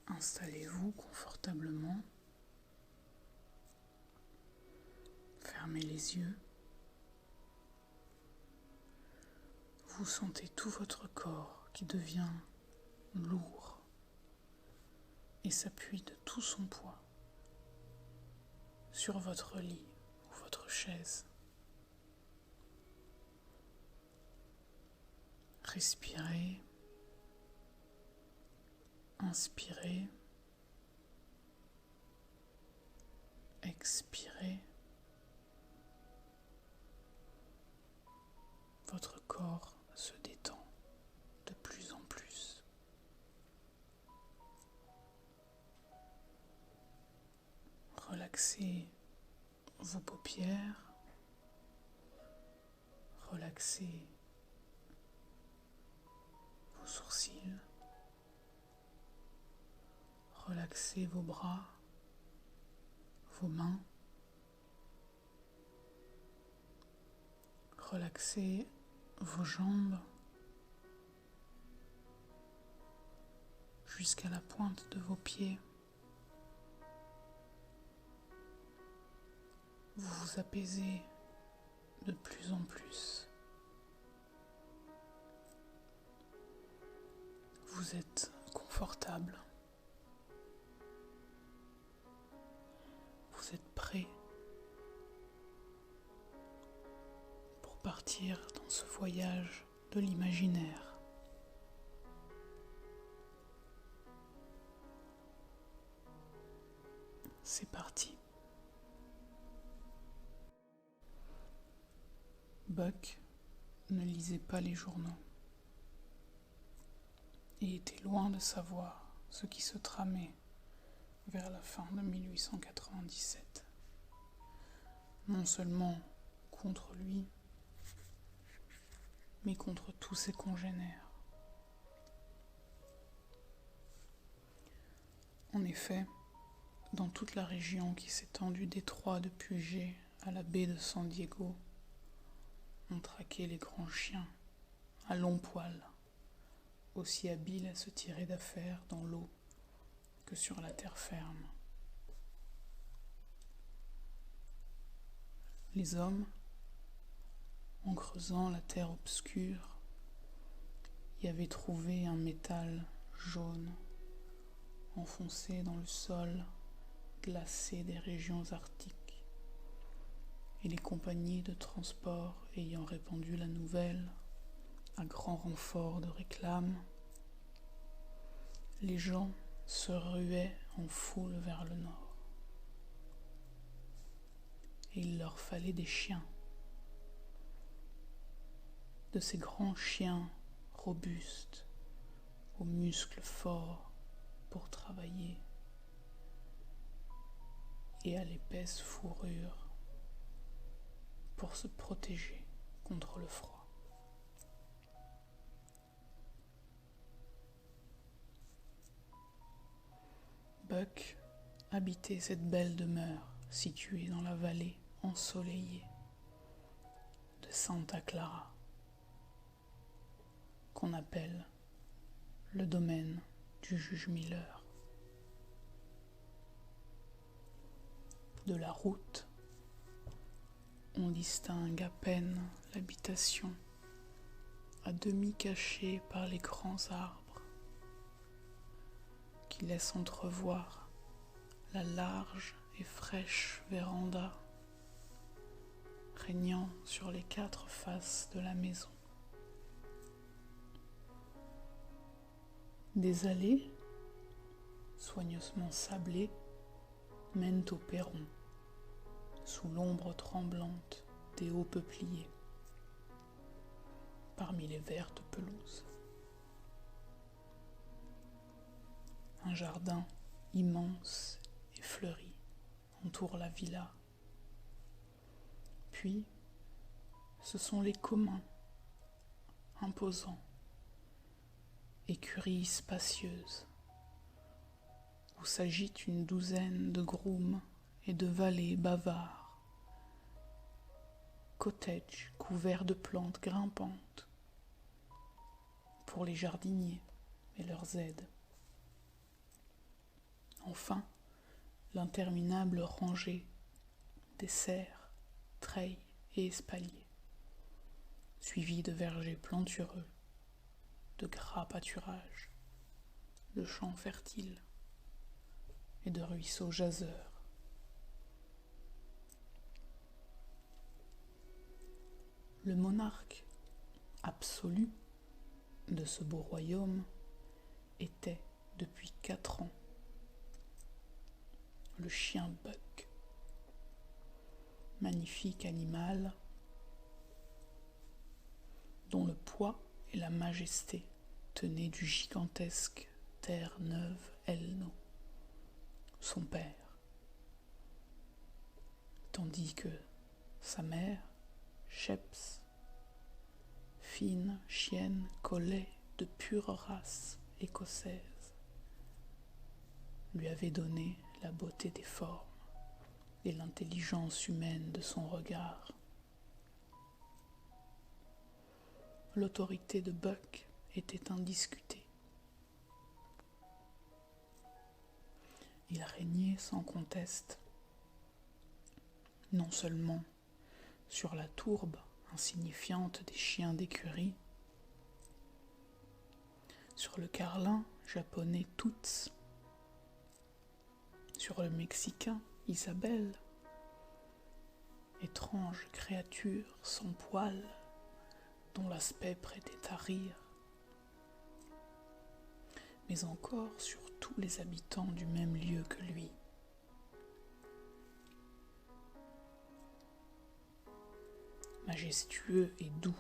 Installez-vous confortablement. Fermez les yeux. Vous sentez tout votre corps qui devient lourd et s'appuie de tout son poids sur votre lit ou votre chaise. Respirez, inspirez, expirez. Votre corps se détend de plus en plus. Relaxez vos paupières, relaxez vos sourcils, relaxez vos bras, vos mains, relaxez vos jambes jusqu'à la pointe de vos pieds. Vous vous apaisez de plus en plus. Vous êtes confortable. Vous êtes prêt pour partir dans ce voyage de l'imaginaire. C'est parti. Buck ne lisait pas les journaux et était loin de savoir ce qui se tramait vers la fin de 1897. Non seulement contre lui, mais contre tous ses congénères. En effet, dans toute la région qui s'étend du détroit de Puget à la baie de San Diego, on traquait les grands chiens à longs poils, aussi habiles à se tirer d'affaire dans l'eau que sur la terre ferme. Les hommes, en creusant la terre obscure, y avaient trouvé un métal jaune enfoncé dans le sol glacé des régions arctiques. Et les compagnies de transport ayant répandu la nouvelle, à grand renfort de réclames, les gens se ruaient en foule vers le nord. Et il leur fallait des chiens, de ces grands chiens robustes, aux muscles forts pour travailler, et à l'épaisse fourrure pour se protéger contre le froid. Buck habitait cette belle demeure située dans la vallée ensoleillée de Santa Clara, qu'on appelle le domaine du juge Miller. De la route, on distingue à peine l'habitation, à demi cachée par les grands arbres, qui laissent entrevoir la large et fraîche véranda régnant sur les 4 faces de la maison. Des allées, soigneusement sablées, mènent au perron, sous l'ombre tremblante des hauts peupliers, parmi les vertes pelouses. Un jardin immense et fleuri entoure la villa. Puis, ce sont les communs, imposants, écuries spacieuses, où s'agite une douzaine de grooms et de valets bavards, cottages couverts de plantes grimpantes, pour les jardiniers et leurs aides. Enfin, l'interminable rangée des cerfs, treilles et espaliers, suivis de vergers plantureux, de gras pâturages, de champs fertiles et de ruisseaux jaseurs. Le monarque absolu de ce beau royaume était, depuis 4 ans, le chien Buck, magnifique animal dont le poids et la majesté tenaient du gigantesque Terre-Neuve-Elno, son père, tandis que sa mère, Sheps, fine chienne collet de pure race écossaise, lui avait donné la beauté des formes et l'intelligence humaine de son regard. L'autorité de Buck était indiscutée. Il régnait sans conteste, non seulement sur la tourbe insignifiante des chiens d'écurie, sur le carlin japonais Toots, sur le mexicain Isabelle, étrange créature sans poils dont l'aspect prêtait à rire, mais encore sur tous les habitants du même lieu que lui. Majestueux et doux,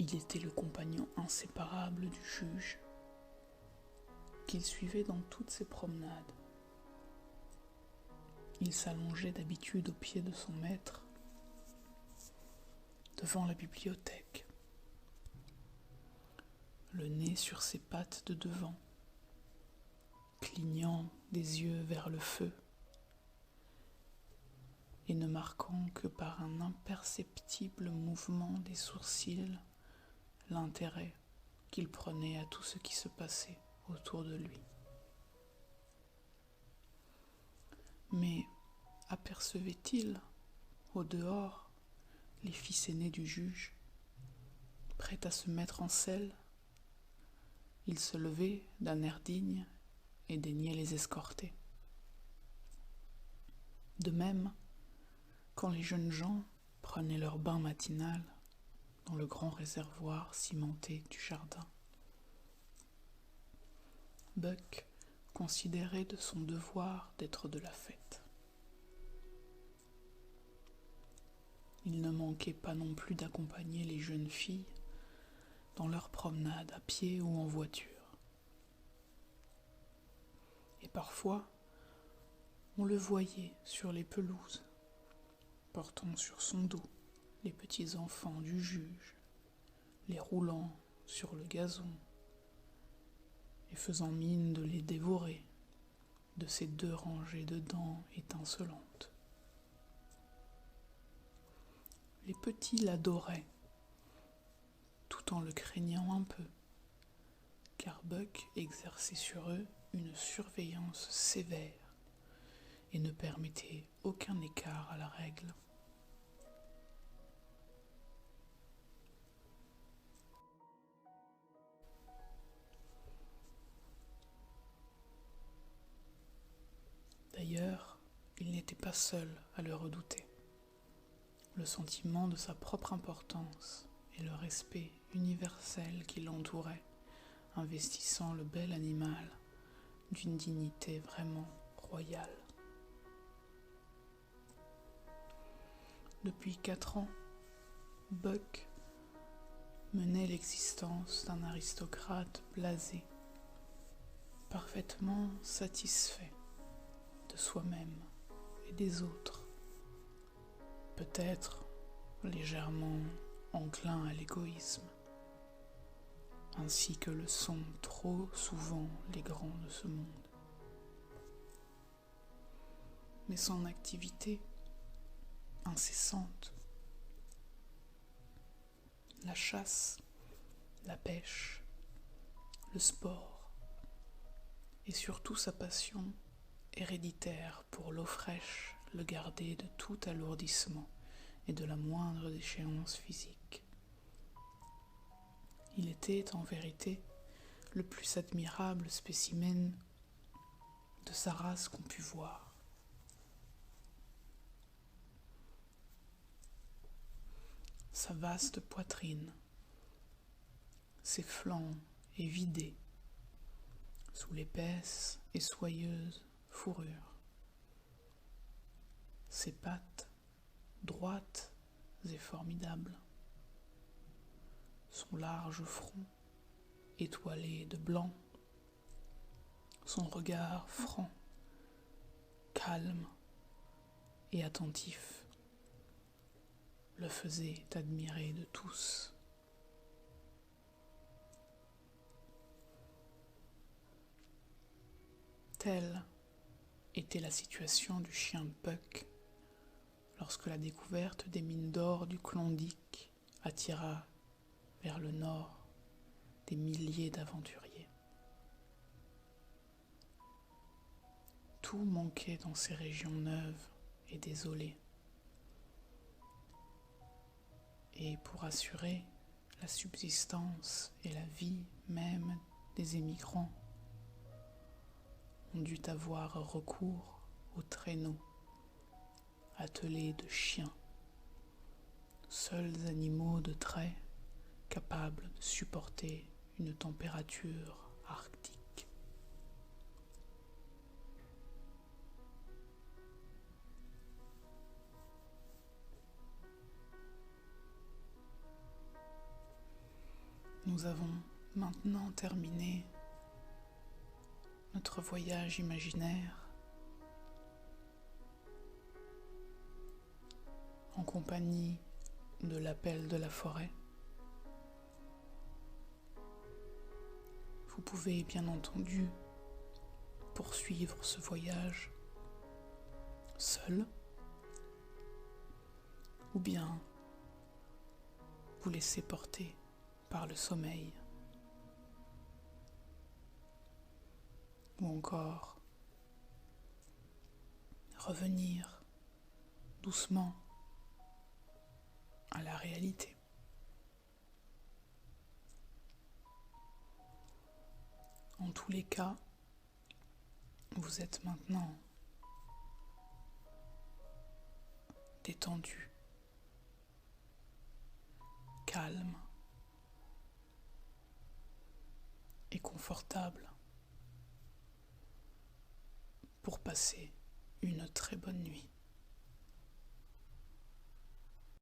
il était le compagnon inséparable du juge, qu'il suivait dans toutes ses promenades. Il s'allongeait d'habitude aux pieds de son maître, devant la bibliothèque, le nez sur ses pattes de devant, clignant des yeux vers le feu, et ne marquant que par un imperceptible mouvement des sourcils l'intérêt qu'il prenait à tout ce qui se passait autour de lui. Mais apercevait-il, au dehors, les fils aînés du juge, prêts à se mettre en selle? Il se levait d'un air digne et daignait les escorter. De même, quand les jeunes gens prenaient leur bain matinal dans le grand réservoir cimenté du jardin, Buck considérait de son devoir d'être de la fête. Il ne manquait pas non plus d'accompagner les jeunes filles dans leurs promenades à pied ou en voiture. Et parfois, on le voyait sur les pelouses, portant sur son dos les petits enfants du juge, les roulant sur le gazon et faisant mine de les dévorer de ses 2 rangées de dents étincelantes. Les petits l'adoraient, tout en le craignant un peu, car Buck exerçait sur eux une surveillance sévère et ne permettait aucun écart à la règle. D'ailleurs, il n'était pas seul à le redouter. Le sentiment de sa propre importance et le respect universel qui l'entourait, investissant le bel animal d'une dignité vraiment royale. Depuis 4 ans, Buck menait l'existence d'un aristocrate blasé, parfaitement satisfait de soi-même et des autres, peut-être légèrement enclin à l'égoïsme, ainsi que le sont trop souvent les grands de ce monde. Mais son activité incessante, la chasse, la pêche, le sport et surtout sa passion héréditaire pour l'eau fraîche le gardait de tout alourdissement et de la moindre déchéance physique. Il était en vérité le plus admirable spécimen de sa race qu'on pût voir. Sa vaste poitrine, ses flancs évidés sous l'épaisse et soyeuse fourrure, ses pattes droites et formidables, son large front étoilé de blanc, son regard franc, calme et attentif le faisait admirer de tous. Telle était la situation du chien Puck lorsque la découverte des mines d'or du Klondike attira vers le nord des milliers d'aventuriers. Tout manquait dans ces régions neuves et désolées. Et pour assurer la subsistance et la vie même des émigrants, on dut avoir recours aux traîneaux attelés de chiens, seuls animaux de trait capables de supporter une température arctique. Nous avons maintenant terminé notre voyage imaginaire en compagnie de l'appel de la forêt. Vous pouvez bien entendu poursuivre ce voyage seul ou bien vous laisser porter par le sommeil ou encore revenir doucement à la réalité. En tous les cas, vous êtes maintenant détendu, calme et confortable pour passer une très bonne nuit.